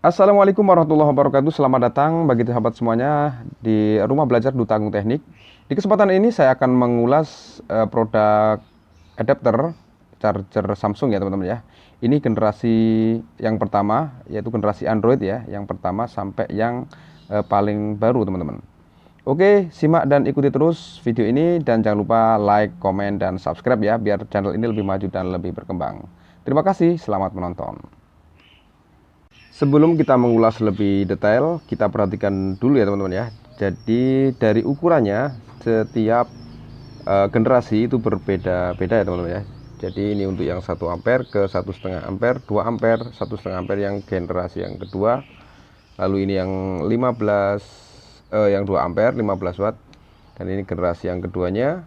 Assalamualaikum warahmatullahi wabarakatuh. Selamat datang bagi sahabat semuanya di Rumah Belajar Duta Agung Teknik. Di kesempatan ini saya akan mengulas produk adapter charger Samsung ya teman-teman ya. Ini generasi yang pertama, yaitu generasi Android ya, yang pertama sampai yang paling baru teman-teman. Oke, simak dan ikuti terus video ini dan jangan lupa like, komen, dan subscribe ya, biar channel ini lebih maju dan lebih berkembang. Terima kasih, selamat menonton. Sebelum kita mengulas lebih detail, kita perhatikan dulu ya teman-teman ya. Jadi dari ukurannya setiap generasi itu berbeda-beda ya teman-teman ya. Jadi ini untuk yang 1 ampere ke 1,5 ampere, 2 ampere, 1,5 ampere yang generasi yang kedua. Lalu ini yang 2 ampere 15 watt. Dan ini generasi yang keduanya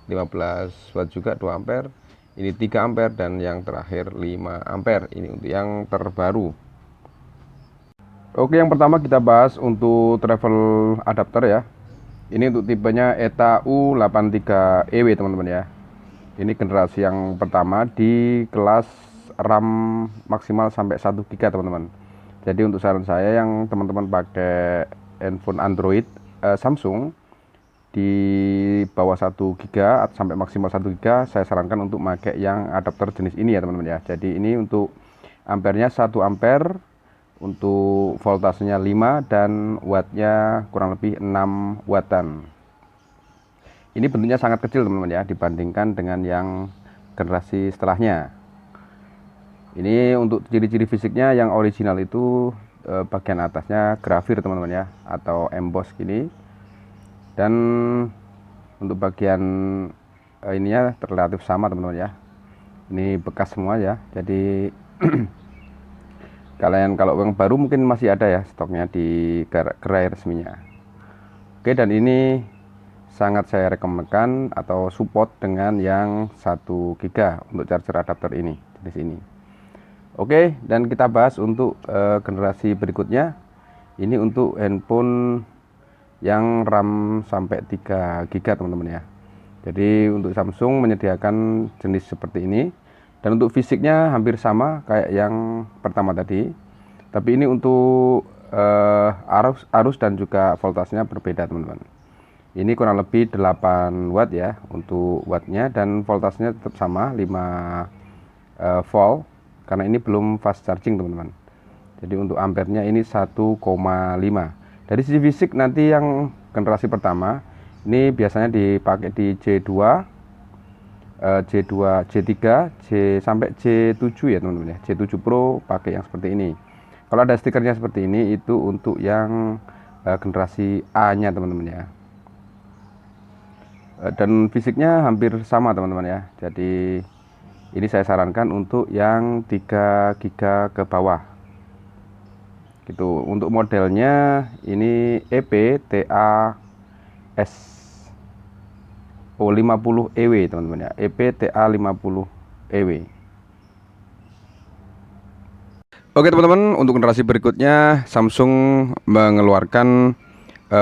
15 watt juga 2 ampere. Ini 3 ampere dan yang terakhir 5 ampere. Ini untuk yang terbaru. Oke, yang pertama kita bahas untuk travel adapter ya. Ini untuk tipenya ETA U83EW teman-teman ya. Ini generasi yang pertama di kelas RAM maksimal sampai 1 GB teman-teman. Jadi untuk saran saya yang teman-teman pakai handphone Android Samsung di bawah 1 GB sampai maksimal 1 GB, saya sarankan untuk pakai yang adapter jenis ini ya teman-teman ya. Jadi ini untuk ampernya 1 ampere, untuk voltasenya 5 dan wattnya kurang lebih 6 wattan. Ini bentuknya sangat kecil teman-teman ya dibandingkan dengan yang generasi setelahnya. Ini untuk ciri-ciri fisiknya yang original itu bagian atasnya grafir teman-teman ya, atau emboss gini. Dan untuk bagian ininya relatif sama teman-teman ya. Ini bekas semua ya. Jadi kalian kalau yang baru mungkin masih ada ya stoknya di gerai resminya. Oke, dan ini sangat saya rekomendasikan atau support dengan yang 1 GB untuk charger adapter ini di sini. Oke, dan kita bahas untuk generasi berikutnya. Ini untuk handphone yang RAM sampai 3 GB teman-teman ya. Jadi untuk Samsung menyediakan jenis seperti ini. Dan untuk fisiknya hampir sama kayak yang pertama tadi, tapi ini untuk arus dan juga voltasenya berbeda teman-teman. Ini kurang lebih 8 watt ya untuk wattnya, dan voltasnya tetap sama 5 volt karena ini belum fast charging teman-teman. Jadi untuk ampernya ini 1,5. Dari sisi fisik nanti yang generasi pertama ini biasanya dipakai di J2, J2, J3, sampai J7 ya teman-teman ya. J7 Pro pakai yang seperti ini. Kalau ada stikernya seperti ini itu untuk yang generasi A-nya teman-teman ya. Dan fisiknya hampir sama teman-teman ya. Jadi ini saya sarankan untuk yang 3 GB ke bawah. Gitu. Untuk modelnya ini EPTA-S 50 EW teman-teman ya, EPTA 50 EW. Oke teman-teman, untuk generasi berikutnya Samsung mengeluarkan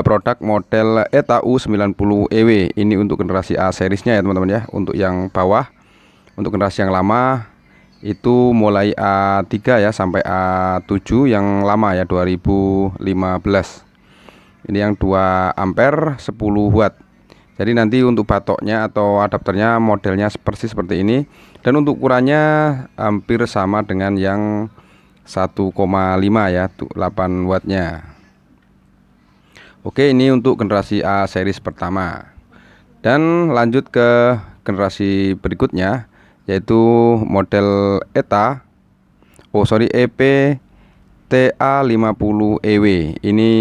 produk model ETA U90 EW. Ini untuk generasi A seriesnya ya teman-teman ya. Untuk yang bawah, untuk generasi yang lama itu mulai A3 ya sampai A7 yang lama ya 2015. Ini yang 2 ampere 10 watt. Jadi nanti untuk batoknya atau adapternya modelnya persis seperti ini, dan untuk ukurannya hampir sama dengan yang 1,5 ya, 8 wattnya. Oke, ini untuk generasi A series pertama. Dan lanjut ke generasi berikutnya, yaitu model EPTA 50 EW. Ini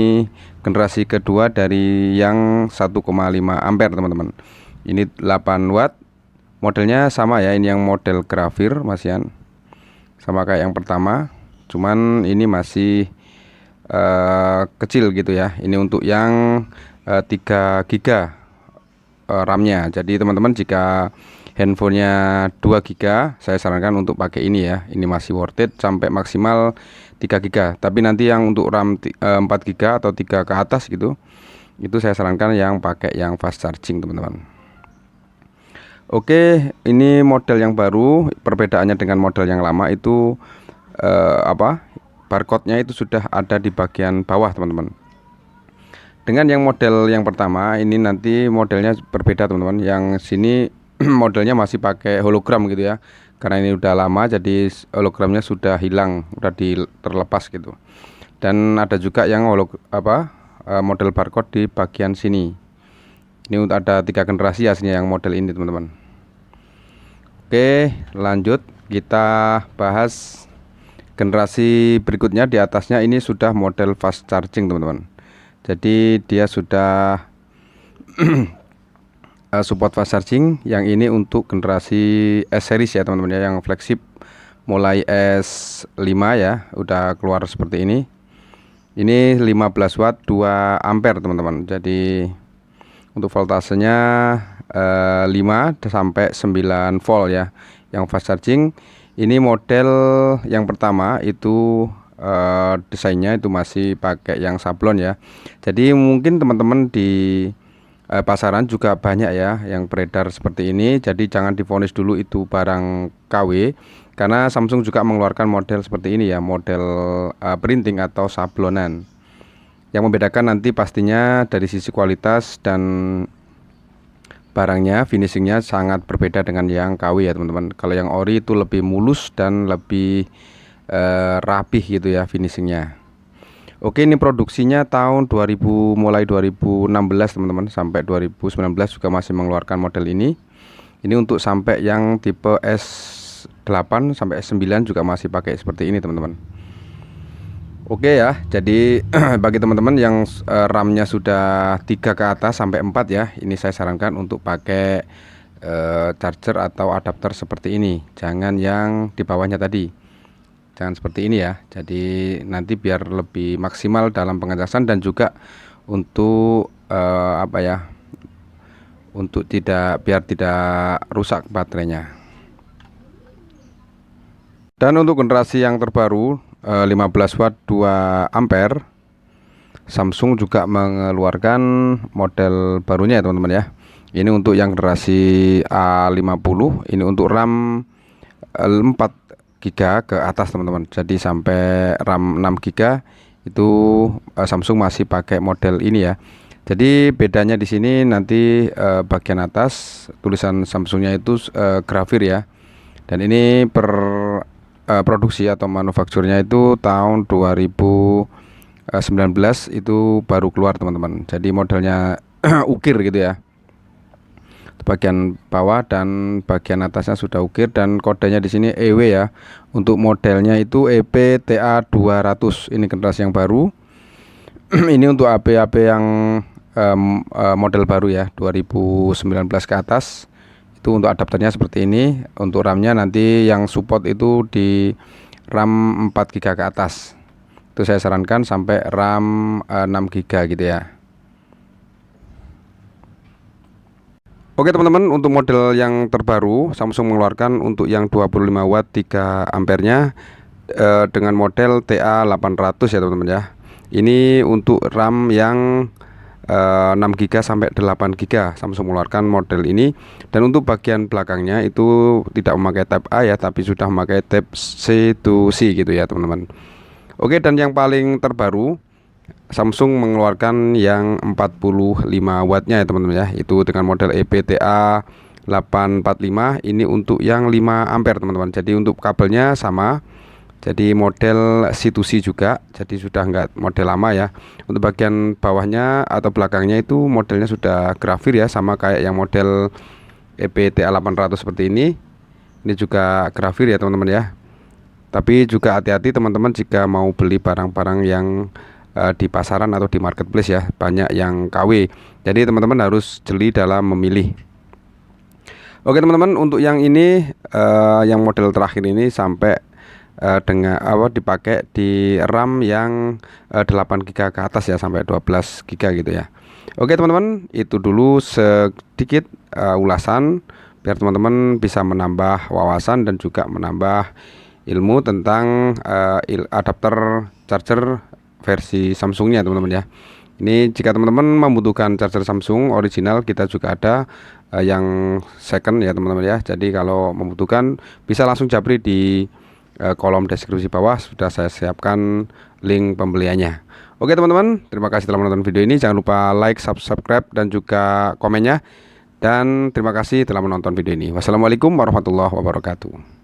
generasi kedua dari yang 1,5 ampere teman-teman. Ini 8 watt. Modelnya sama ya, ini yang model grafir masian. Sama kayak yang pertama, cuman ini masih kecil gitu ya. Ini untuk yang 3 GB RAM-nya. Jadi teman-teman jika handphonenya 2 GB, saya sarankan untuk pakai ini ya. Ini masih worth it sampai maksimal 3 GB. Tapi nanti yang untuk RAM 4 GB atau 3 ke atas gitu, itu saya sarankan yang pakai yang fast charging teman-teman. Oke, ini model yang baru. Perbedaannya dengan model yang lama itu barcode-nya itu sudah ada di bagian bawah teman-teman. Dengan yang model yang pertama ini nanti modelnya berbeda teman-teman. Yang sini modelnya masih pakai hologram gitu ya. Karena ini udah lama jadi hologramnya sudah hilang, udah terlepas gitu. Dan ada juga yang model barcode di bagian sini. Ini untuk ada 3 generasi aslinya yang model ini teman-teman. Oke, lanjut kita bahas generasi berikutnya. Di atasnya ini sudah model fast charging teman-teman. Jadi dia sudah support fast charging. Yang ini untuk generasi S series ya teman-teman ya, yang flagship mulai S5 ya, udah keluar seperti ini. Ini 15 watt 2 ampere teman-teman. Jadi untuk voltasenya 5 sampai 9 volt ya. Yang fast charging ini model yang pertama itu desainnya itu masih pakai yang sablon ya. Jadi mungkin teman-teman di pasaran juga banyak ya yang beredar seperti ini. Jadi jangan divonis dulu itu barang KW, karena Samsung juga mengeluarkan model seperti ini ya, model printing atau sablonan. Yang membedakan nanti pastinya dari sisi kualitas dan barangnya, finishingnya sangat berbeda dengan yang KW ya teman-teman. Kalau yang ori itu lebih mulus dan lebih rapih gitu ya finishingnya. Oke, ini produksinya tahun 2000, mulai 2016 teman-teman sampai 2019 juga masih mengeluarkan model ini. Ini untuk sampai yang tipe S8 sampai S9 juga masih pakai seperti ini teman-teman. Oke ya, jadi bagi teman-teman yang RAM-nya sudah 3 ke atas sampai 4 ya, ini saya sarankan untuk pakai charger atau adapter seperti ini. Jangan yang di bawahnya tadi. Jangan seperti ini ya. Jadi nanti biar lebih maksimal dalam pengecasan dan juga untuk untuk biar tidak rusak baterainya. Dan untuk generasi yang terbaru 15 watt 2 ampere, Samsung juga mengeluarkan model barunya ya teman-teman ya. Ini untuk yang generasi A50, ini untuk RAM 4 GB ke atas teman-teman. Jadi sampai RAM 6 GB itu Samsung masih pakai model ini ya. Jadi bedanya di sini nanti bagian atas tulisan Samsungnya itu grafir ya. Dan ini produksi atau manufakturnya itu tahun 2019 itu baru keluar teman-teman. Jadi modelnya ukir gitu ya. Bagian bawah dan bagian atasnya sudah ukir dan kodenya di sini EW ya. Untuk modelnya itu EPTA 200. Ini generasi yang baru. Ini untuk AP yang model baru ya, 2019 ke atas. Itu untuk adapternya seperti ini. Untuk RAM-nya nanti yang support itu di RAM 4 GB ke atas. Itu saya sarankan sampai RAM 6 GB gitu ya. Oke teman-teman, untuk model yang terbaru Samsung mengeluarkan untuk yang 25 watt 3 ampernya dengan model TA800 ya teman-teman ya. Ini untuk RAM yang 6 GB sampai 8 GB Samsung mengeluarkan model ini. Dan untuk bagian belakangnya itu tidak memakai Type A ya, tapi sudah memakai Type C to C gitu ya teman-teman. Oke, dan yang paling terbaru Samsung mengeluarkan yang 45 wattnya ya teman-teman ya. Itu dengan model EPTA 845. Ini untuk yang 5 ampere teman-teman. Jadi untuk kabelnya sama. Jadi model C2C juga. Jadi sudah enggak model lama ya. Untuk bagian bawahnya atau belakangnya itu modelnya sudah grafir ya, sama kayak yang model EPTA 800 seperti ini. Ini juga grafir ya teman-teman ya. Tapi juga hati-hati teman-teman jika mau beli barang-barang yang di pasaran atau di marketplace ya, banyak yang KW. Jadi teman-teman harus jeli dalam memilih. Oke teman-teman, untuk yang ini yang model terakhir ini sampai dengan dipakai di RAM yang 8 GB ke atas ya, sampai 12 GB gitu ya. Oke teman-teman, itu dulu sedikit ulasan biar teman-teman bisa menambah wawasan dan juga menambah ilmu tentang adapter charger versi Samsungnya teman-teman ya. Ini jika teman-teman membutuhkan charger Samsung original, kita juga ada yang second ya teman-teman ya. Jadi kalau membutuhkan bisa langsung japri di kolom deskripsi bawah sudah saya siapkan link pembeliannya. Oke teman-teman, terima kasih telah menonton video ini. Jangan lupa like, subscribe, dan juga komennya. Dan terima kasih telah menonton video ini. Wassalamualaikum warahmatullahi wabarakatuh.